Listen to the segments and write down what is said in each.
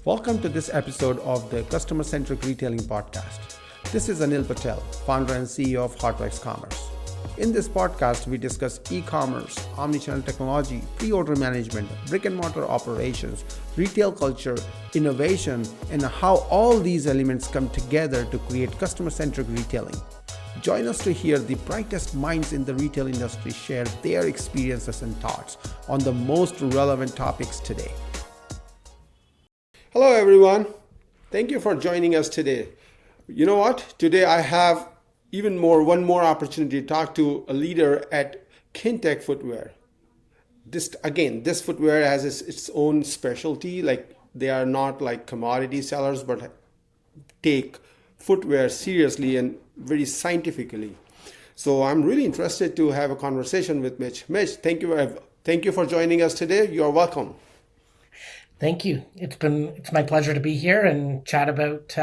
Welcome to this episode of the Customer Centric Retailing Podcast. This is Anil Patel, founder and CEO of Hotwix Commerce. In this podcast, we discuss e-commerce, omnichannel technology, pre-order management, brick and mortar operations, retail culture, innovation, and how all these elements come together to create customer-centric retailing. Join us to hear the brightest minds in the retail industry share their experiences and thoughts on the most relevant topics today. Hello, everyone. Thank you for joining us today. You know what? Today I have one more opportunity to talk to a leader at Kintec Footwear. This footwear has its own specialty. Like, they are not like commodity sellers, but take footwear seriously and very scientifically. So I'm really interested to have a conversation with Mitch. Mitch, thank you for joining us today. You're welcome. Thank you. It's my pleasure to be here and chat about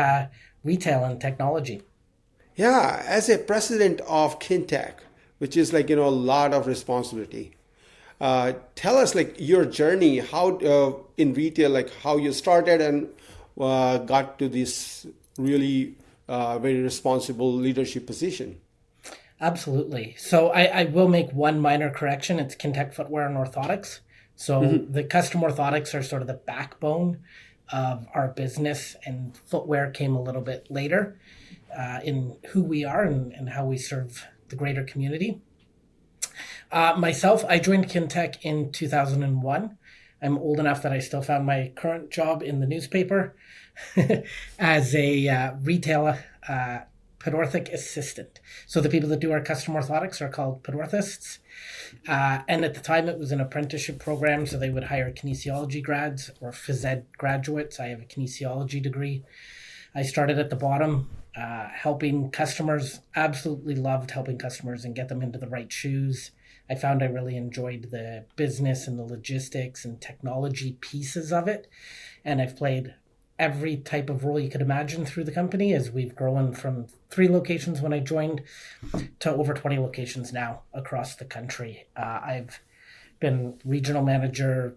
retail and technology. Yeah, as a president of Kintec, which is a lot of responsibility. Tell us your journey, how in retail, how you started and got to this really very responsible leadership position. Absolutely. So I will make one minor correction. It's Kintec Footwear and Orthotics. So the custom orthotics are sort of the backbone of our business, and footwear came a little bit later in who we are and how we serve the greater community. Myself, I joined Kintec in 2001. I'm old enough that I still found my current job in the newspaper as a retail podorthic assistant. So the people that do our custom orthotics are called podorthists. And at the time, it was an apprenticeship program, so they would hire kinesiology grads or phys ed graduates. I have a kinesiology degree. I started at the bottom, helping customers. Absolutely loved helping customers and get them into the right shoes. I found I really enjoyed the business and the logistics and technology pieces of it. And I've played every type of role you could imagine through the company as we've grown from 3 locations when I joined to over 20 locations now across the country. I've been regional manager,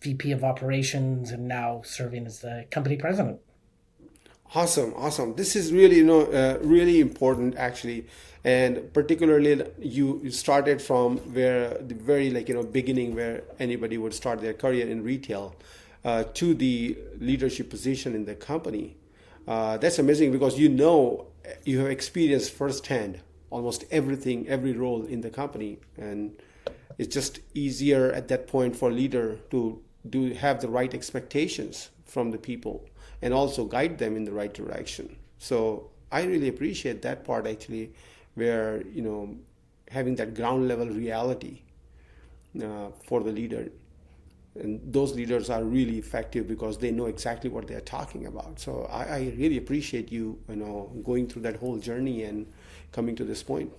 VP of operations, and now serving as the company president. Awesome. This is really, really important actually. And particularly you started from where the very beginning where anybody would start their career in retail. To the leadership position in the company. That's amazing because you have experienced firsthand almost everything, every role in the company. And it's just easier at that point for a leader to have the right expectations from the people and also guide them in the right direction. So I really appreciate that part actually, where, having that ground level reality for the leader. And those leaders are really effective because they know exactly what they're talking about. So I really appreciate you, going through that whole journey and coming to this point.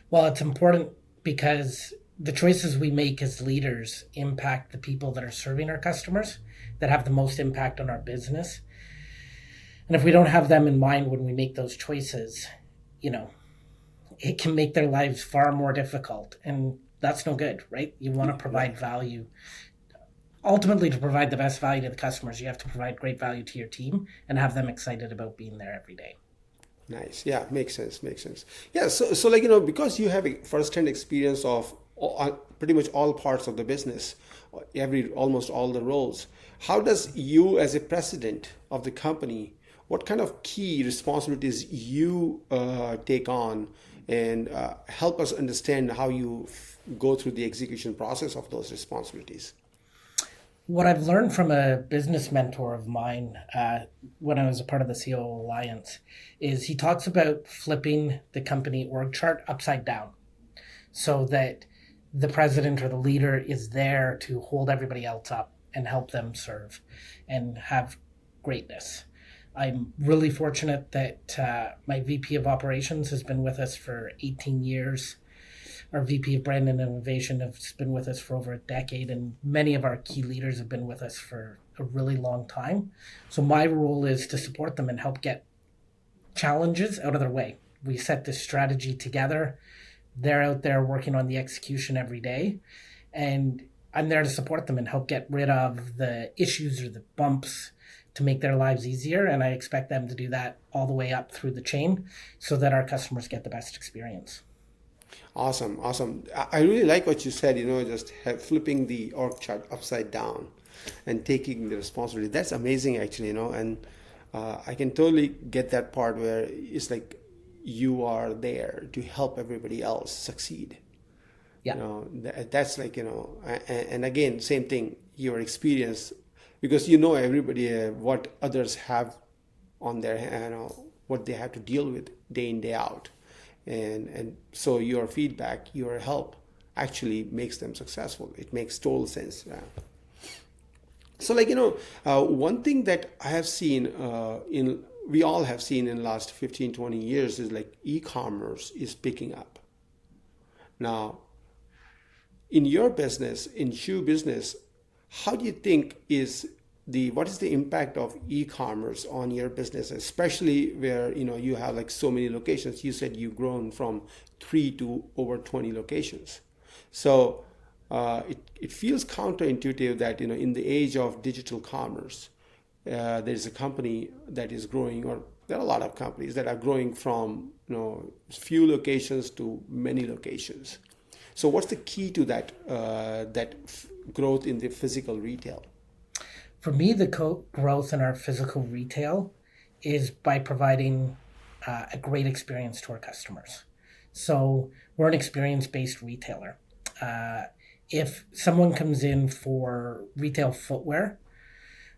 Well, it's important because the choices we make as leaders impact the people that are serving our customers, that have the most impact on our business. And if we don't have them in mind when we make those choices, it can make their lives far more difficult. And that's no good, right? You want to provide value. Ultimately, to provide the best value to the customers, you have to provide great value to your team and have them excited about being there every day. Nice. Yeah, makes sense. Yeah, so because you have a first-hand experience of pretty much all parts of the business, almost all the roles, how does you as a president of the company, what kind of key responsibilities you take on and help us understand how you go through the execution process of those responsibilities? What I've learned from a business mentor of mine when I was a part of the CEO Alliance is he talks about flipping the company org chart upside down so that the president or the leader is there to hold everybody else up and help them serve and have greatness. I'm really fortunate that my VP of operations has been with us for 18 years. Our VP of Brand and Innovation has been with us for over a decade, and many of our key leaders have been with us for a really long time. So my role is to support them and help get challenges out of their way. We set this strategy together. They're out there working on the execution every day. And I'm there to support them and help get rid of the issues or the bumps to make their lives easier. And I expect them to do that all the way up through the chain so that our customers get the best experience. Awesome, awesome. I really like what you said, just flipping the org chart upside down and taking the responsibility. That's amazing, actually, and I can totally get that part where it's like you are there to help everybody else succeed. Yeah. That's like, and again, same thing, your experience, because everybody, what others have on their, what they have to deal with day in, day out. And so your feedback, your help actually makes them successful. It makes total sense. So like, one thing that I have seen we all have seen in the last 15, 20 years is like e-commerce is picking up. Now, in your business, in shoe business, how do you think what is the impact of e-commerce on your business, especially where you have like so many locations? You said you've grown from 3 to over 20 locations. So it feels counterintuitive that in the age of digital commerce, there's a company that is growing, or there are a lot of companies that are growing from few locations to many locations. So what's the key to that growth in the physical retail? For me, the growth in our physical retail is by providing a great experience to our customers. So we're an experience-based retailer. If someone comes in for retail footwear,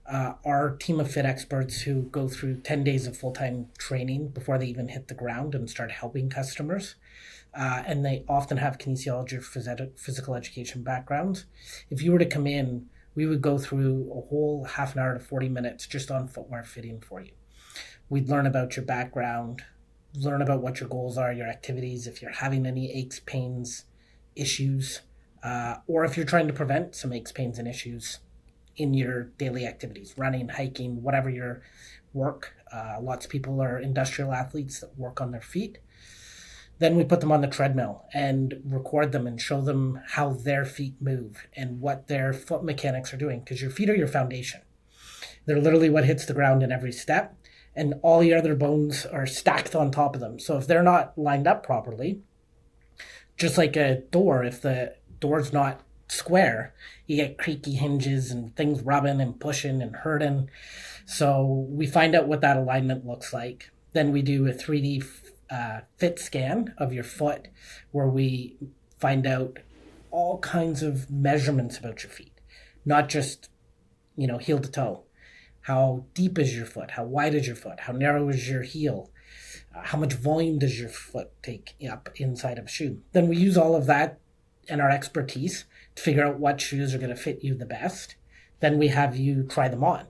our team of fit experts who go through 10 days of full-time training before they even hit the ground and start helping customers, and they often have kinesiology or physical education backgrounds. If you were to come in, we would go through a whole half an hour to 40 minutes just on footwear fitting for you. We'd learn about your background, learn about what your goals are, your activities, if you're having any aches, pains, issues, or if you're trying to prevent some aches, pains, and issues in your daily activities, running, hiking, whatever your work. Lots of people are industrial athletes that work on their feet. Then we put them on the treadmill and record them and show them how their feet move and what their foot mechanics are doing, because your feet are your foundation. They're literally what hits the ground in every step, and all your other bones are stacked on top of them. So if they're not lined up properly, just like a door, if the door's not square, you get creaky hinges and things rubbing and pushing and hurting. So we find out what that alignment looks like. Then we do a 3D fit scan of your foot, where we find out all kinds of measurements about your feet, not just heel to toe. How deep is your foot? How wide is your foot? How narrow is your heel? How much volume does your foot take up inside of a shoe? Then we use all of that and our expertise to figure out what shoes are going to fit you the best. Then we have you try them on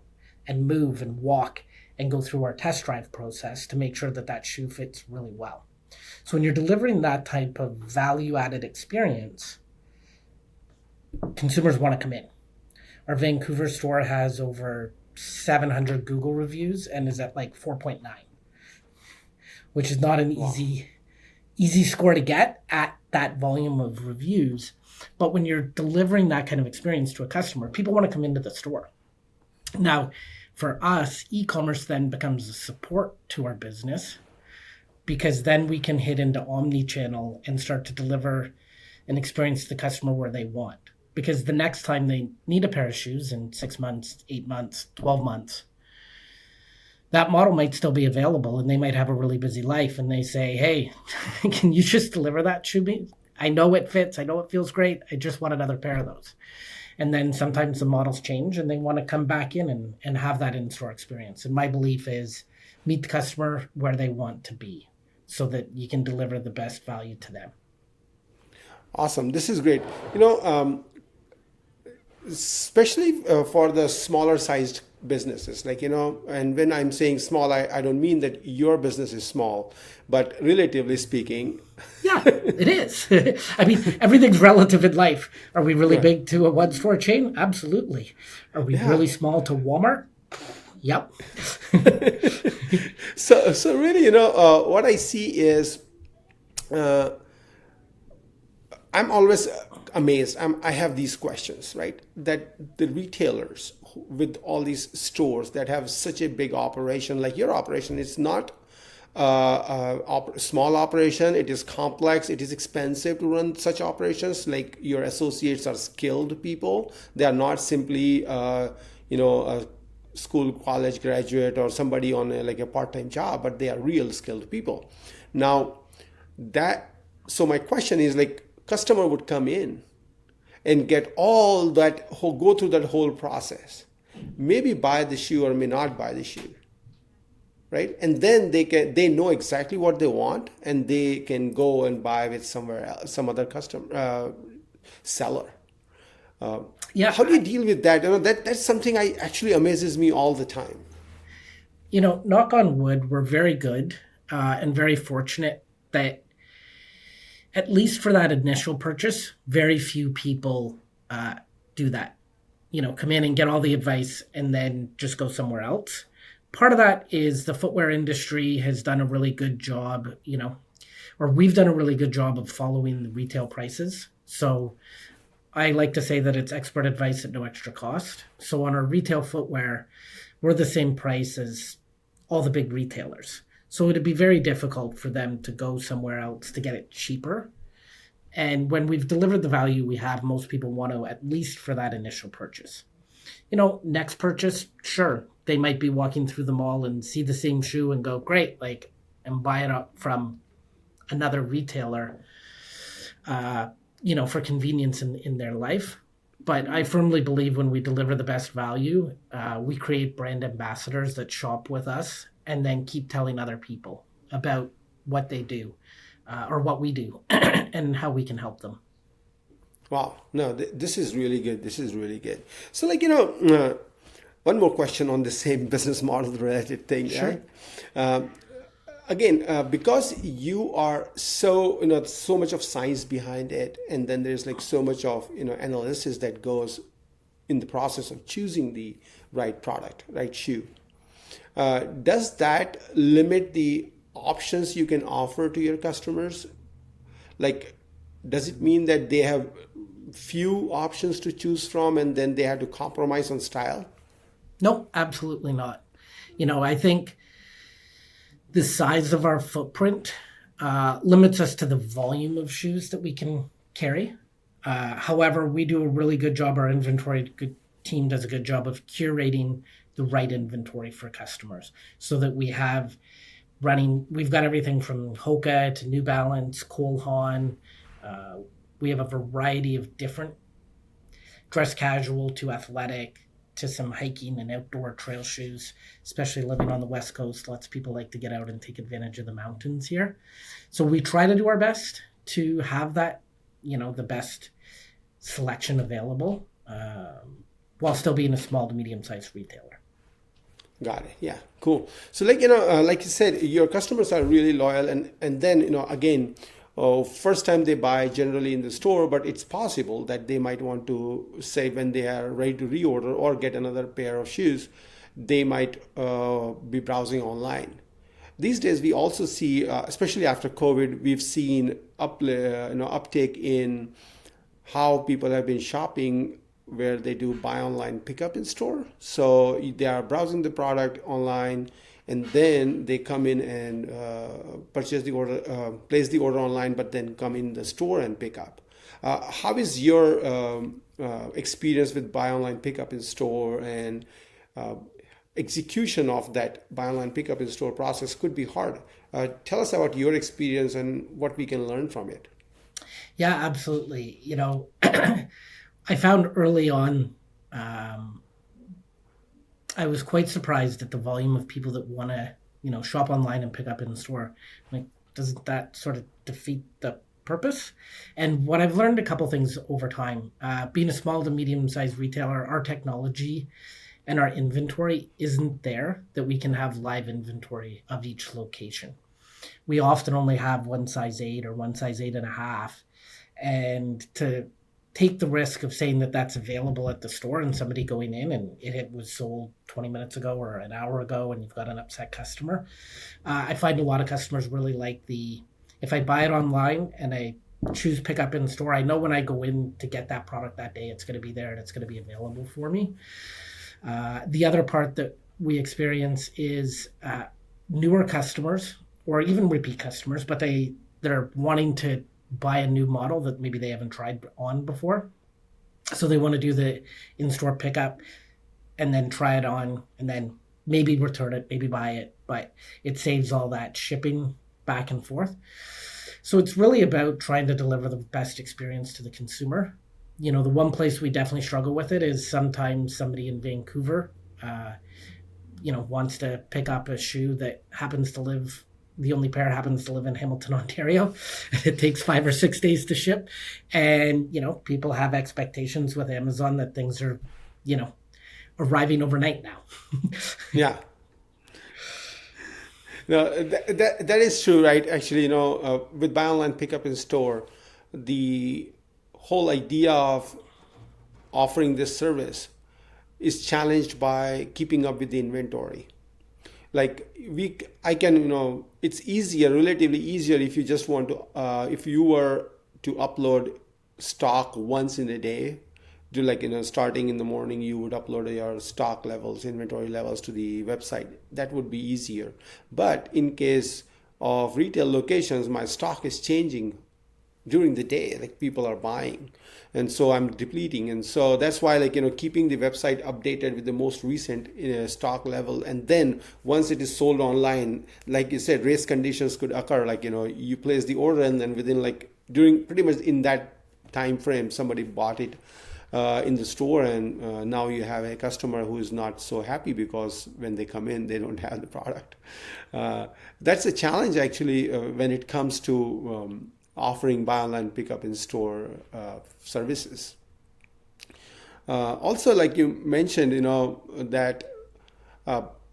and move and walk and go through our test drive process to make sure that that shoe fits really well. So when you're delivering that type of value-added experience, consumers want to come in. Our Vancouver store has over 700 Google reviews and is at like 4.9, which is not an easy score to get at that volume of reviews. But when you're delivering that kind of experience to a customer, people want to come into the store. Now, for us, e-commerce then becomes a support to our business, because then we can hit into omnichannel and start to deliver an experience to the customer where they want. Because the next time they need a pair of shoes in 6 months, 8 months, 12 months, that model might still be available and they might have a really busy life and they say, hey, can you just deliver that shoe me? I know it fits. I know it feels great. I just want another pair of those. And then sometimes the models change and they want to come back in and have that in-store experience. And my belief is meet the customer where they want to be so that you can deliver the best value to them. Awesome. This is great. Especially for the smaller sized businesses, and when I'm saying small, I don't mean that your business is small, but relatively speaking. Yeah, it is. I mean, everything's relative in life. Are we really big to a one-store chain? Absolutely. Are we really small to Walmart? Yep. So really, what I see is, I'm always amazed. I have these questions, right? That the retailers with all these stores that have such a big operation, like your operation, it's not small operation. It is complex. It is expensive to run such operations. Like your associates are skilled people. They are not simply, a school, college graduate or somebody on like a part-time job, but they are real skilled people. Now, that so my question is like customer would come in and get all that whole go through that whole process, maybe buy the shoe or may not buy the shoe, right? And then they know exactly what they want and they can go and buy with somewhere else, some other customer seller. Yeah, How do you deal with that? That's something I actually amazes me all the time. knock on wood, we're very good and very fortunate that at least for that initial purchase, very few people do that. Come in and get all the advice and then just go somewhere else. Part of that is the footwear industry has done a really good job, or we've done a really good job of following the retail prices. So I like to say that it's expert advice at no extra cost. So on our retail footwear, we're the same price as all the big retailers. So it'd be very difficult for them to go somewhere else to get it cheaper. And when we've delivered the value we have, most people want to, at least for that initial purchase. Next purchase, sure, they might be walking through the mall and see the same shoe and go, great, and buy it up from another retailer, for convenience in their life. But I firmly believe when we deliver the best value, we create brand ambassadors that shop with us and then keep telling other people about what they do or what we do and how we can help them. Wow, no, this is really good. This is really good. So, one more question on the same business model related thing, Sure. right? Again, because you are so much of science behind it, and then there's like so much of analysis that goes in the process of choosing the right product, right shoe. Does that limit the options you can offer to your customers? Like, does it mean that they have few options to choose from and then they have to compromise on style? No, absolutely not. I think the size of our footprint limits us to the volume of shoes that we can carry. However, we do a really good job. Our inventory team does a good job of curating the right inventory for customers so that we've got everything from Hoka to New Balance, Cole Haan. We have a variety of different dress casual to athletic to some hiking and outdoor trail shoes, especially living on the West Coast. Lots of people like to get out and take advantage of the mountains here. So we try to do our best to have that, the best selection available while still being a small to medium-sized retailer. Got it. Yeah, cool. So like you said, your customers are really loyal, and then again, first time they buy generally in the store, but it's possible that they might want to say when they are ready to reorder or get another pair of shoes, they might be browsing online. These days, we also see, especially after COVID, we've seen uptake in how people have been shopping, where they do buy online, pick up in store. So they are browsing the product online, and then they come in and purchase the order, place the order online, but then come in the store and pick up. How is your experience with buy online, pick up in store, and execution of that buy online, pick up in store process could be hard. Tell us about your experience and what we can learn from it. Yeah, absolutely. I found early on, I was quite surprised at the volume of people that want to, shop online and pick up in the store. Like, doesn't that sort of defeat the purpose? And what I've learned a couple things over time, being a small to medium-sized retailer, our technology and our inventory isn't there that we can have live inventory of each location. We often only have one size 8 or one size 8.5. And to take the risk of saying that that's available at the store and somebody going in and it was sold 20 minutes ago or an hour ago and you've got an upset customer. I find a lot of customers really like if I buy it online and I choose pickup in store, I know when I go in to get that product that day, it's going to be there and it's going to be available for me. The other part that we experience is newer customers or even repeat customers, but they're wanting to buy a new model that maybe they haven't tried on before. So they want to do the in-store pickup and then try it on and then maybe return it, maybe buy it, but it saves all that shipping back and forth. So it's really about trying to deliver the best experience to the consumer. The one place we definitely struggle with it is sometimes somebody in Vancouver, wants to pick up a shoe that the only pair happens to live in Hamilton, Ontario. It takes 5 or 6 days to ship. And, people have expectations with Amazon that things are, arriving overnight now. Yeah. No, that is true, right? Actually, with buy online, pick up in store, the whole idea of offering this service is challenged by keeping up with the inventory. Like it's relatively easier if you just want to, if you were to upload stock once in a day, starting in the morning, you would upload your stock levels, inventory levels to the website. That would be easier. But in case of retail locations, my stock is changing during the day, like people are buying. And so I'm depleting. And so that's why, keeping the website updated with the most recent stock level. And then once it is sold online, like you said, race conditions could occur. You place the order and then within during pretty much in that time frame, somebody bought it in the store, and now you have a customer who is not so happy because when they come in, they don't have the product. That's a challenge actually when it comes to offering buy online, pick up in store services. Also, like you mentioned, that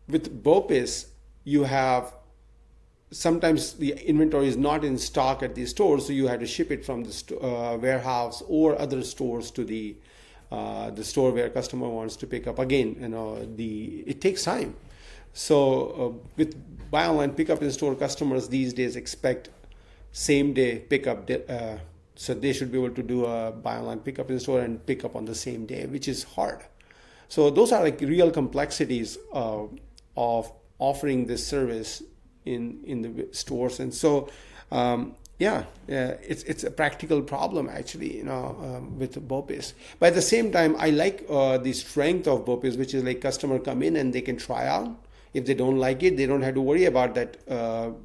with BOPIS, you have sometimes the inventory is not in stock at the store, so you have to ship it from the warehouse or other stores to the store where customer wants to pick up. Again, it takes time. So with buy online, pick up in store, customers these days expect same day pickup. So they should be able to do a buy online, pick up in store and pick up on the same day, which is hard. So those are real complexities of offering this service in the stores. And so it's a practical problem actually, with BOPIS. But at the same time, I like the strength of BOPIS, which is customer come in and they can try out. If they don't like it, they don't have to worry about that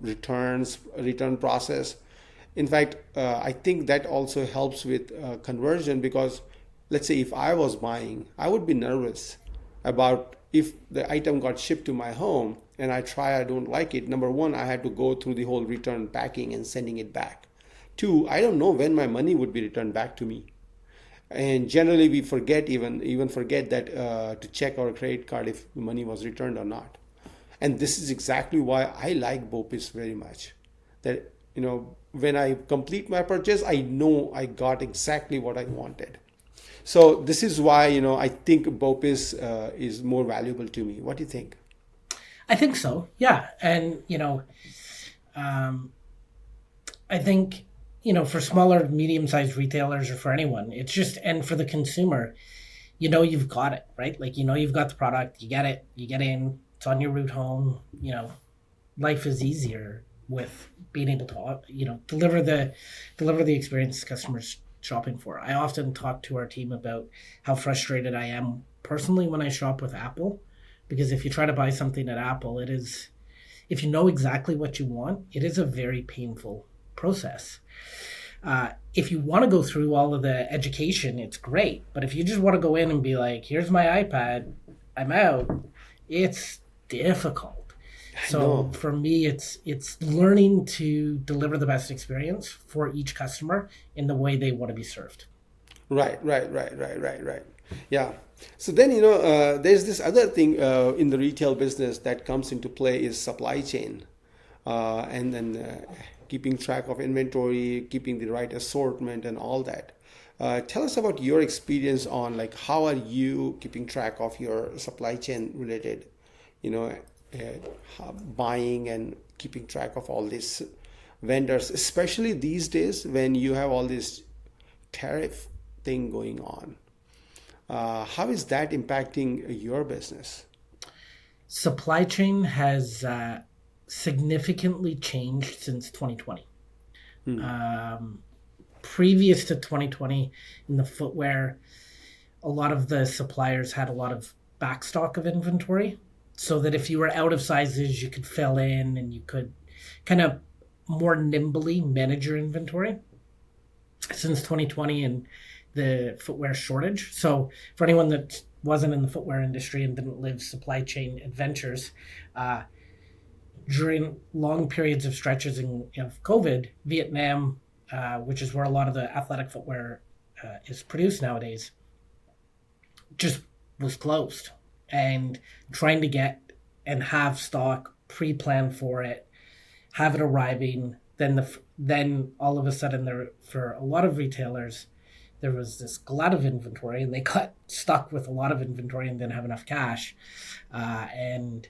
return process. In fact, I think that also helps with conversion, because let's say if I was buying, I would be nervous about if the item got shipped to my home and I don't like it. Number one, I had to go through the whole return packing and sending it back. Two, I don't know when my money would be returned back to me. And generally we forget that to check our credit card if the money was returned or not. And this is exactly why I like BOPIS very much. That, when I complete my purchase, I know I got exactly what I wanted. So this is why, I think BOPIS is more valuable to me. What do you think? I think so. Yeah. And, I think, for smaller, medium-sized retailers or for anyone, it's just, and for the consumer, you've got it, right? You've got the product, you get it, you get in, it's on your route home, life is easier with being able to, deliver the experience customers shopping for. I often talk to our team about how frustrated I am personally when I shop with Apple, because if you try to buy something at Apple, if you know exactly what you want, it is a very painful process. If you want to go through all of the education, it's great. But if you just want to go in and be like, here's my iPad, I'm out, it's difficult. So for me, it's learning to deliver the best experience for each customer in the way they want to be served. Right. Yeah. So then, there's this other thing in the retail business that comes into play is supply chain. And then keeping track of inventory, keeping the right assortment and all that. Tell us about your experience on how are you keeping track of your supply chain related, buying and keeping track of all this vendors, especially these days when you have all this tariff thing going on. How is that impacting your business? Supply chain has significantly changed since 2020. Previous to 2020, in the footwear, a lot of the suppliers had a lot of backstock of inventory, so that if you were out of sizes, you could fill in and you could kind of more nimbly manage your inventory. Since 2020 and the footwear shortage. So for anyone that wasn't in the footwear industry and didn't live supply chain adventures, during long periods of stretches of COVID, Vietnam, which is where a lot of the athletic footwear is produced nowadays, just was closed. And trying to get and have stock, pre-plan for it, have it arriving, then all of a sudden for a lot of retailers, there was this glut of inventory and they got stuck with a lot of inventory and didn't have enough cash. And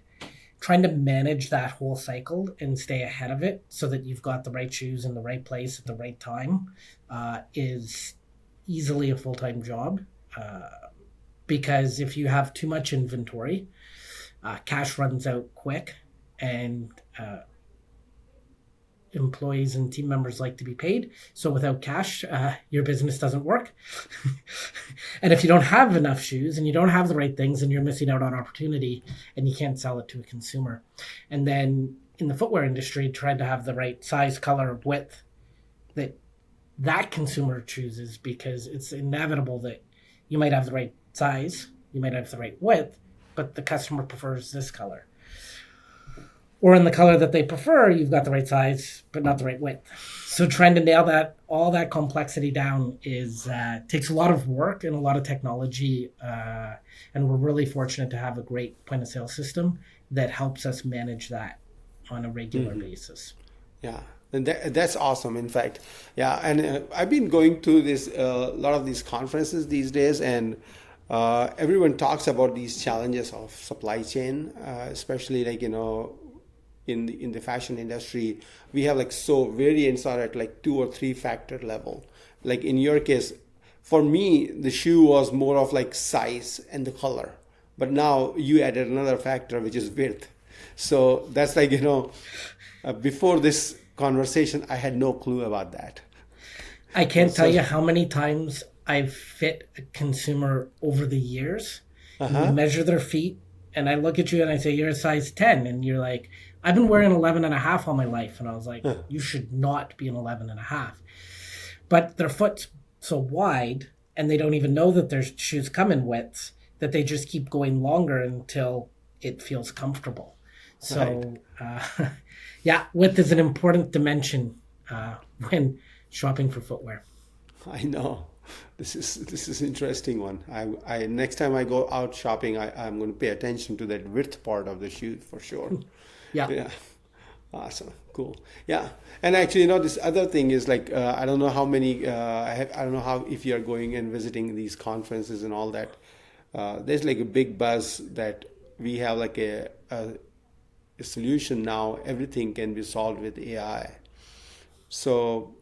trying to manage that whole cycle and stay ahead of it so that you've got the right shoes in the right place at the right time is easily a full-time job. Because if you have too much inventory, cash runs out quick, and employees and team members like to be paid. So without cash, your business doesn't work. And if you don't have enough shoes and you don't have the right things, then you're missing out on opportunity and you can't sell it to a consumer. And then in the footwear industry, trying to have the right size, color, width that consumer chooses, because it's inevitable that you might have the right size, you might have the right width, but the customer prefers this color. Or in the color that they prefer, you've got the right size, but not the right width. So trying to nail all that complexity down takes a lot of work and a lot of technology. And we're really fortunate to have a great point of sale system that helps us manage that on a regular basis. Yeah, and that's awesome. In fact, yeah, and I've been going to a lot of these conferences these days, and everyone talks about these challenges of supply chain, especially in the fashion industry. We have variants are at 2 or 3 factor level. Like in your case, for me, the shoe was more of size and the color, but now you added another factor, which is width. So that's before this conversation, I had no clue about that. I can't tell you how many times I've fit a consumer over the years. You measure their feet, and I look at you and I say, you're a size 10. And you're like, I've been wearing 11 and a half all my life. And I was like, you should not be an 11 and a half. But their foot's so wide, and they don't even know that their shoes come in widths, that they just keep going longer until it feels comfortable. So, yeah, width is an important dimension when shopping for footwear. I know. This is interesting one. I next time I go out shopping, I'm going to pay attention to that width part of the shoe for sure. Yeah. Awesome. Cool. Yeah. And actually, this other thing is I don't know how many, I don't know how, if you're going and visiting these conferences and all that, there's a big buzz that we have a solution now. Everything can be solved with AI. So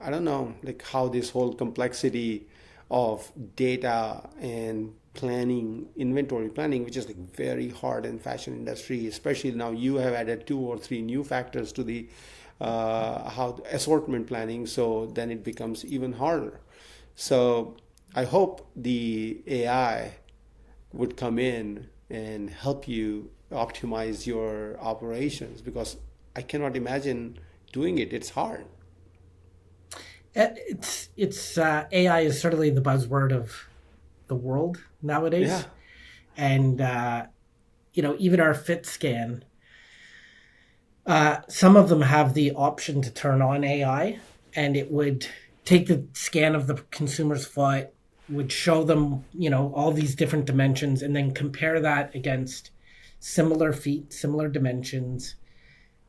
I don't know how this whole complexity of data and planning, inventory planning, which is very hard in fashion industry, especially now you have added 2 or 3 new factors to the how assortment planning. So then it becomes even harder. So I hope the AI would come in and help you optimize your operations, because I cannot imagine doing it. It's hard. It's AI is certainly the buzzword of the world nowadays. Yeah. And even our fit scan, some of them have the option to turn on AI, and it would take the scan of the consumer's foot, would show them all these different dimensions, and then compare that against similar feet, similar dimensions,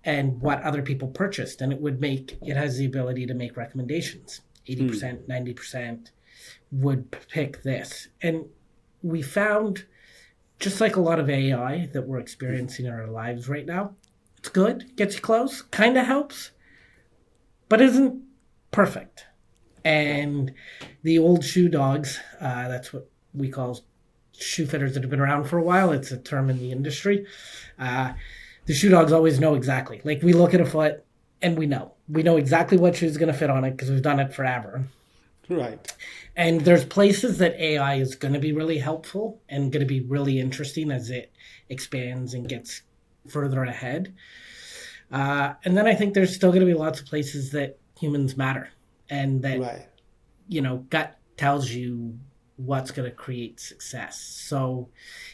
and what other people purchased. And it has the ability to make recommendations. 80%, 90% would pick this. And we found, just like a lot of AI that we're experiencing in our lives right now, it's good, gets you close, kind of helps, but isn't perfect. And the old shoe dogs, that's what we call shoe fitters that have been around for a while. It's a term in the industry. The shoe dogs always know exactly. Like, we look at a foot and we know exactly what shoe is going to fit on it because we've done it forever. Right. And there's places that AI is going to be really helpful and going to be really interesting as it expands and gets further ahead. And then I think there's still going to be lots of places that humans matter, and that, Right. gut tells you what's going to create success. So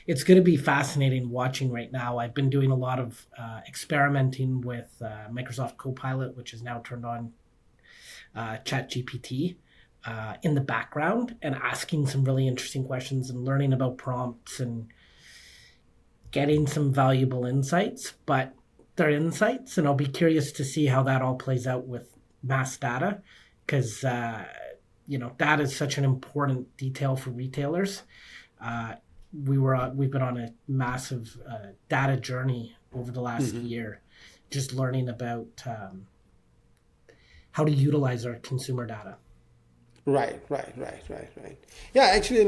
it's going to be fascinating watching right now. I've been doing a lot of experimenting with Microsoft Copilot, which is now turned on ChatGPT in the background, and asking some really interesting questions and learning about prompts and getting some valuable insights. But they're insights, and I'll be curious to see how that all plays out with mass data, because data is such an important detail for retailers. We've been on a massive data journey over the last year, just learning about how to utilize our consumer data. Right. Yeah, actually,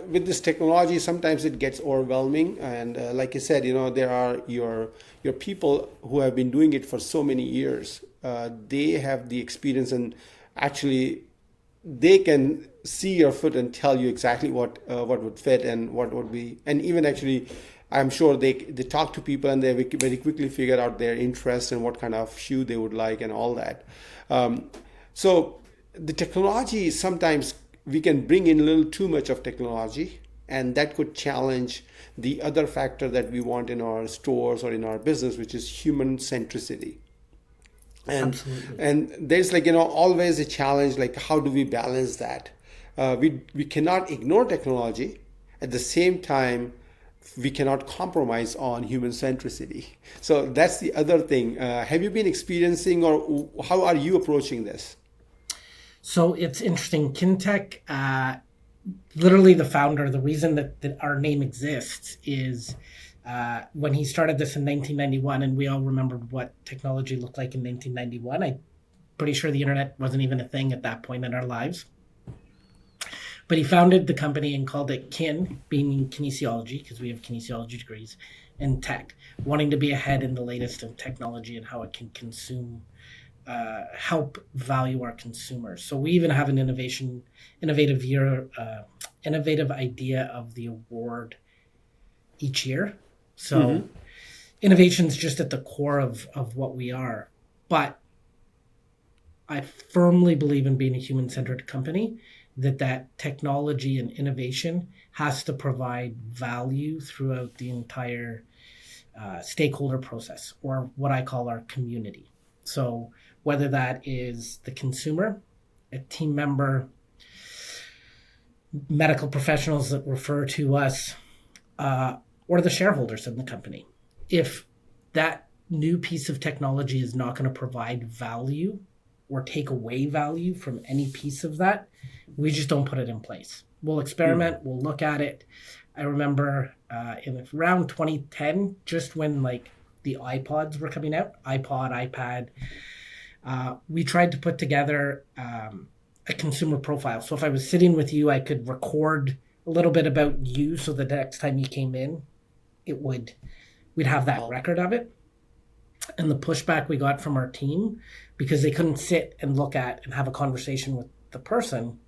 with this technology, sometimes it gets overwhelming, and like you said, there are your people who have been doing it for so many years. They have the experience, and actually, they can see your foot and tell you exactly what would fit and what would be, and even actually, I'm sure they talk to people and they very quickly figure out their interest and what kind of shoe they would like and all that. So the technology, sometimes we can bring in a little too much of technology, and that could challenge the other factor that we want in our stores or in our business, which is human centricity. Absolutely. And there's always a challenge, like how do we balance that? We cannot ignore technology. At the same time, we cannot compromise on human centricity. So that's the other thing. Have you been experiencing, or how are you approaching this? So it's interesting. Kintec, literally the founder, the reason that our name exists is when he started this in 1991, and we all remembered what technology looked like in 1991. I'm pretty sure the internet wasn't even a thing at that point in our lives. But he founded the company and called it Kin, being kinesiology, because we have kinesiology degrees, and tech, wanting to be ahead in the latest in technology and how it can help value our consumers. So we even have an innovative idea of the award each year. So innovation is just at the core of what we are. But I firmly believe in being a human-centered company, that technology and innovation has to provide value throughout the entire stakeholder process, or what I call our community. So whether that is the consumer, a team member, medical professionals that refer to us, or the shareholders in the company. If that new piece of technology is not going to provide value or take away value from any piece of that, we just don't put it in place. We'll experiment, we'll look at it. I remember in around 2010, just when the iPods were coming out, iPad, we tried to put together a consumer profile. So if I was sitting with you, I could record a little bit about you, so the next time you came in, we'd have that record of it. And the pushback we got from our team, because they couldn't sit and look at and have a conversation with the person,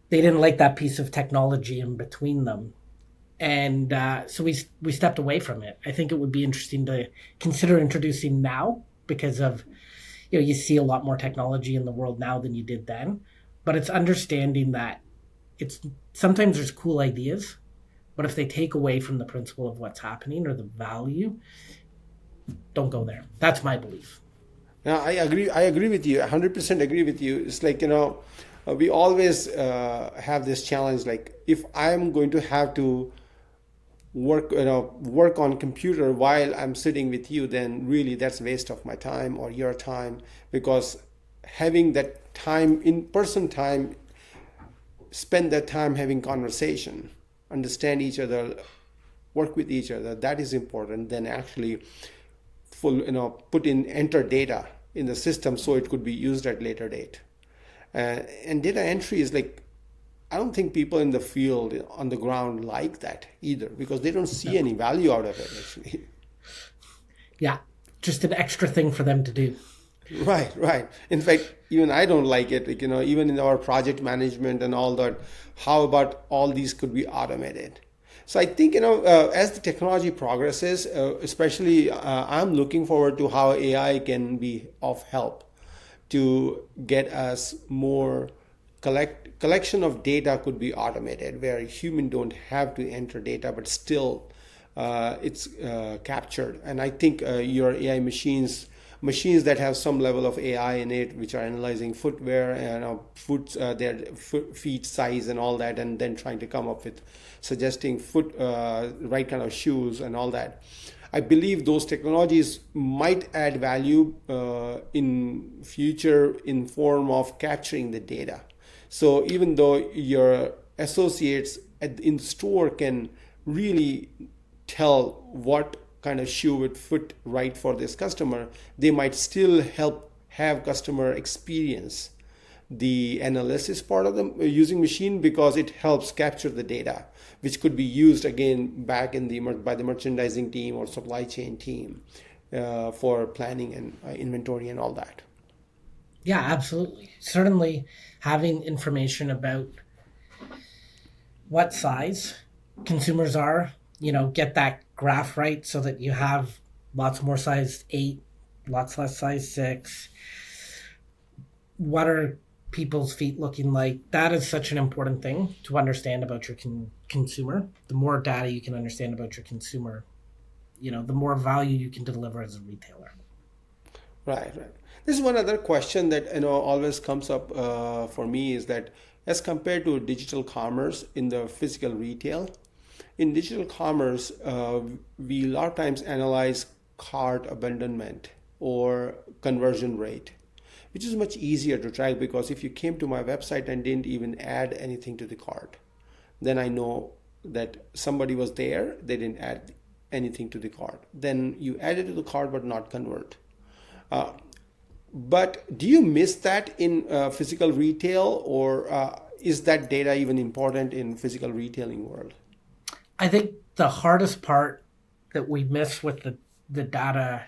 they didn't like that piece of technology in between them. And so we stepped away from it. I think it would be interesting to consider introducing now, because of, you see a lot more technology in the world now than you did then. But it's understanding that sometimes there's cool ideas, but if they take away from the principle of what's happening or the value, don't go there. That's my belief. Yeah, I agree with you. 100% agree with you. It's like, we always have this challenge. Like, if I'm going to have to work on computer while I'm sitting with you, then really that's a waste of my time or your time, because having that time, in-person time, spend that time having conversation, understand each other, work with each other, that is important. Then actually enter data in the system so it could be used at later date. And data entry is like, I don't think people in the field on the ground like that either, because they don't see any value out of it actually. Yeah, just an extra thing for them to do. Right, right. In fact, even I don't like it. Like, even in our project management and all that, how about all these could be automated? So I think, as the technology progresses, especially I'm looking forward to how AI can be of help to get us more collection of data could be automated, where a human don't have to enter data, but still it's captured. And I think your AI machines that have some level of AI in it, which are analyzing footwear and their feet size and all that, and then trying to come up with suggesting right kind of shoes and all that. I believe those technologies might add value in future in form of capturing the data. So even though your associates in store can really tell what kind of shoe would fit right for this customer, they might still help have customer experience the analysis part of the using machine, because it helps capture the data, which could be used again back by the merchandising team or supply chain team for planning and inventory and all that. Yeah, absolutely. Certainly having information about what size consumers are, get that graph right so that you have lots more size 8, lots less size 6. What are people's feet looking like? That is such an important thing to understand about your consumer. The more data you can understand about your consumer, the more value you can deliver as a retailer. Right, right. This is one other question that always comes up for me, is that as compared to digital commerce in the physical retail, in digital commerce, we a lot of times analyze cart abandonment or conversion rate, which is much easier to track, because if you came to my website and didn't even add anything to the cart, then I know that somebody was there, they didn't add anything to the cart. Then you added to the cart but not convert. But do you miss that in physical retail, or is that data even important in physical retailing world? I think the hardest part that we miss with the data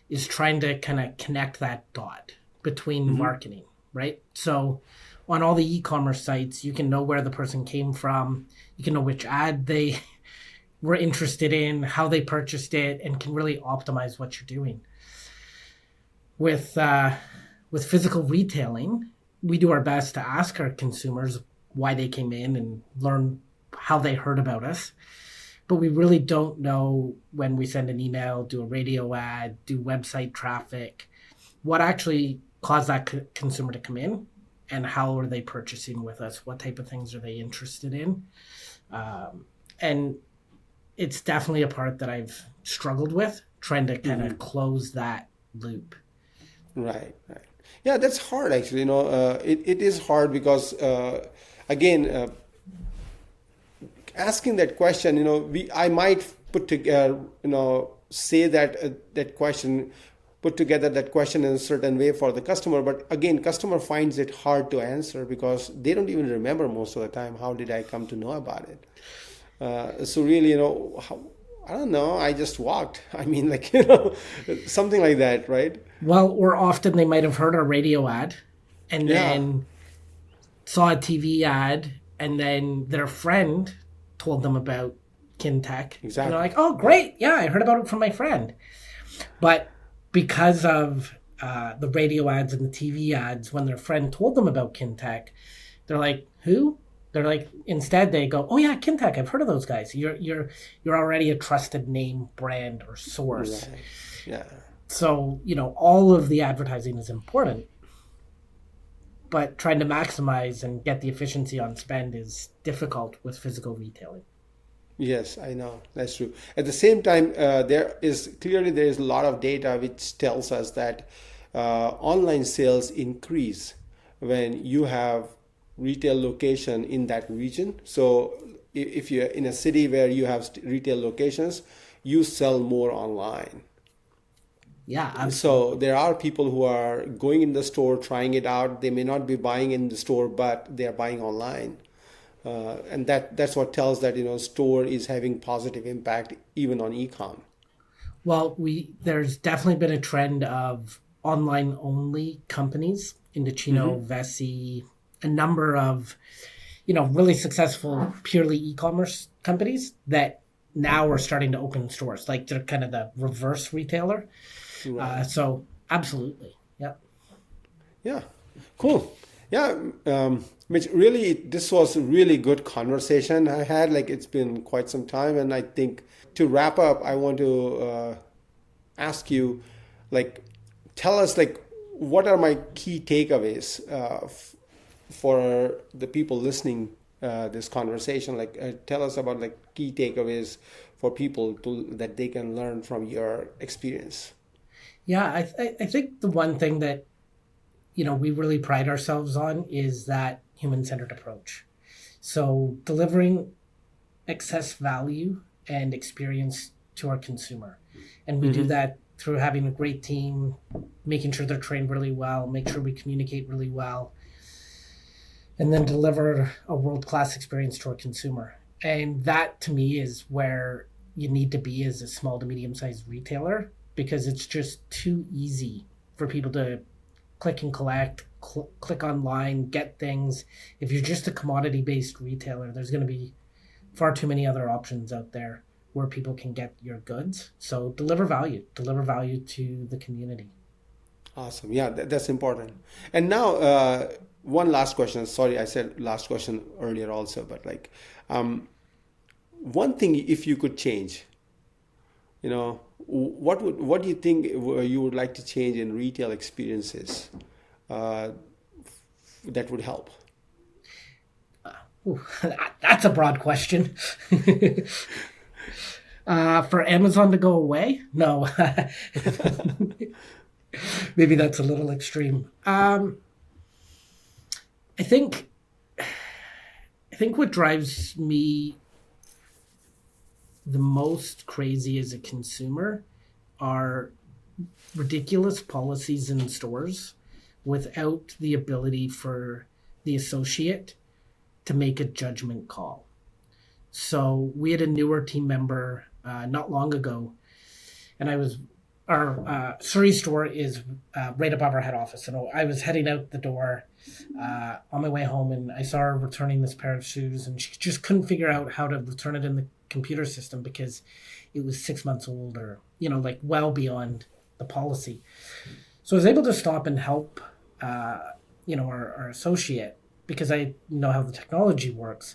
is trying to kind of connect that dot between marketing, right? So on all the e-commerce sites, you can know where the person came from, you can know which ad they were interested in, how they purchased it, and can really optimize what you're doing. With physical retailing, we do our best to ask our consumers why they came in and learn how they heard about us. But we really don't know, when we send an email, do a radio ad, do website traffic, what actually caused that consumer to come in, and how are they purchasing with us? What type of things are they interested in? And it's definitely a part that I've struggled with, trying to kind of close that loop. Right, right. Yeah, that's hard actually. It is hard because, again, asking that question, I might put together, say that question, put together that question in a certain way for the customer. But again, customer finds it hard to answer because they don't even remember most of the time, how did I come to know about it? So really, I don't know, I just walked. I mean, something like that, right? Well, or often they might have heard a radio ad and then saw a TV ad, and then their friend told them about Kintec. Exactly. And they're like, oh, great. Yeah, I heard about it from my friend. But because of the radio ads and the TV ads, when their friend told them about Kintec, they're like, who? They're like, instead they go, oh yeah, Kintec, I've heard of those guys. You're already a trusted name, brand, or source. Right. Yeah. So, all of the advertising is important, but trying to maximize and get the efficiency on spend is difficult with physical retailing. Yes, I know. That's true. At the same time, there is a lot of data which tells us that online sales increase when you have retail location in that region. So if you're in a city where you have retail locations, you sell more online. Yeah, So absolutely. there are people who are going in the store, trying it out. They may not be buying in the store, but they are buying online. And that's what tells that, store is having positive impact even on e-com. Well, we there's definitely been a trend of online only companies, Mm-hmm. Indochino, Vessi, a number of really successful purely e-commerce companies that now are starting to open stores. Like they're kind of the reverse retailer. Right. So absolutely, yeah. Yeah, cool. Yeah, Mitch, really, this was a really good conversation I had. Like, it's been quite some time, and I think to wrap up, I want to ask you, like, tell us, like, what are my key takeaways for the people listening this conversation? Like, tell us about like key takeaways for people to that they can learn from your experience. Yeah, I think the one thing that we really pride ourselves on is that human-centered approach. So delivering excess value and experience to our consumer. And we do Mm-hmm. that through having a great team, making sure they're trained really well, make sure we communicate really well, and then deliver a world class experience to our consumer. And that to me is where you need to be as a small to medium sized retailer because it's just too easy for people to click and collect, click online, get things. If you're just a commodity based retailer, there's going to be far too many other options out there where people can get your goods. So deliver value to the community. Awesome. Yeah, that's important. And now, one last question. Sorry, I said last question earlier also, but like, one thing if you could change, what do you think you would like to change in retail experiences uh, that would help? Ooh, that's a broad question. For Amazon to go away? No, maybe that's a little extreme. I think I think what drives me the most crazy as a consumer are ridiculous policies in stores without the ability for the associate to make a judgment call. So we had a newer team member not long ago, and our Surrey store is right above our head office, and I was heading out the door on my way home, and I saw her returning this pair of shoes, and she just couldn't figure out how to return it in the computer system because it was 6 months old, or like well beyond the policy. So I was able to stop and help, our associate because I know how the technology works.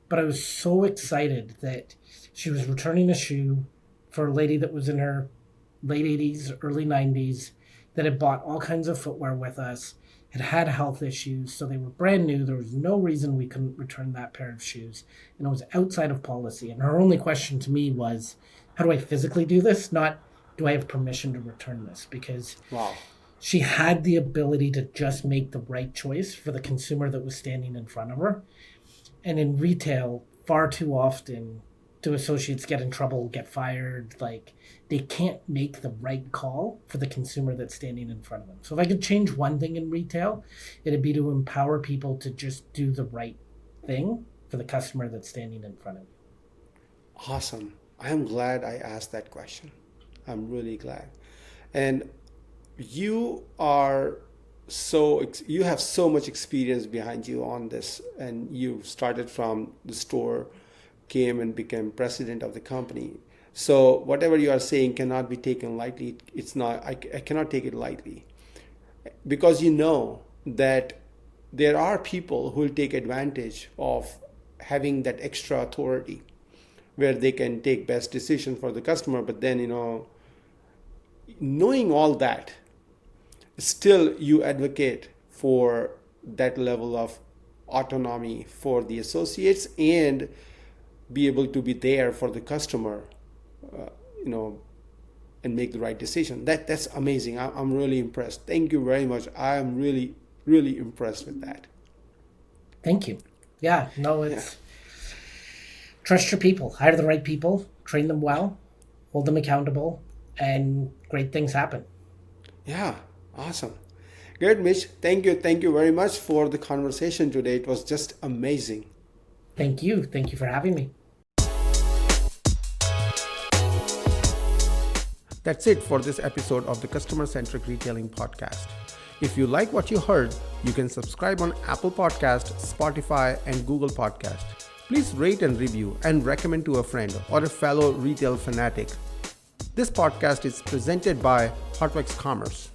But I was so excited that she was returning a shoe for a lady that was in her late 80s, early 90s, that had bought all kinds of footwear with us, had health issues, so they were brand new. There was no reason we couldn't return that pair of shoes, and it was outside of policy. And her only question to me was, how do I physically do this? Not, do I have permission to return this? Because Wow. she had the ability to just make the right choice for the consumer that was standing in front of her. And in retail, far too often do associates get in trouble, get fired. Like they can't make the right call for the consumer that's standing in front of them. So if I could change one thing in retail, it'd be to empower people to just do the right thing for the customer that's standing in front of you. Awesome. I am glad I asked that question. I'm really glad. And you are you have so much experience behind you on this, and you started from the store, came and became president of the company. So whatever you are saying cannot be taken lightly. It's not. I cannot take it lightly because you know that there are people who will take advantage of having that extra authority where they can take best decision for the customer. But then, knowing all that, still you advocate for that level of autonomy for the associates and be able to be there for the customer, uh, you know and make the right decision. That's amazing. I'm really impressed. Thank you very much. I am really, really impressed with that. Thank you. Yeah, no, Yeah. it's trust your people, hire the right people, train them well, hold them accountable, and great things happen. Yeah, awesome. Great, Mitch. Thank you. Thank you very much for the conversation today. It was just amazing. Thank you. Thank you for having me. That's it for this episode of the Customer Centric Retailing Podcast. If you like what you heard, you can subscribe on Apple Podcast, Spotify, and Google Podcast. Please rate and review and recommend to a friend or a fellow retail fanatic. This podcast is presented by Hotworks Commerce.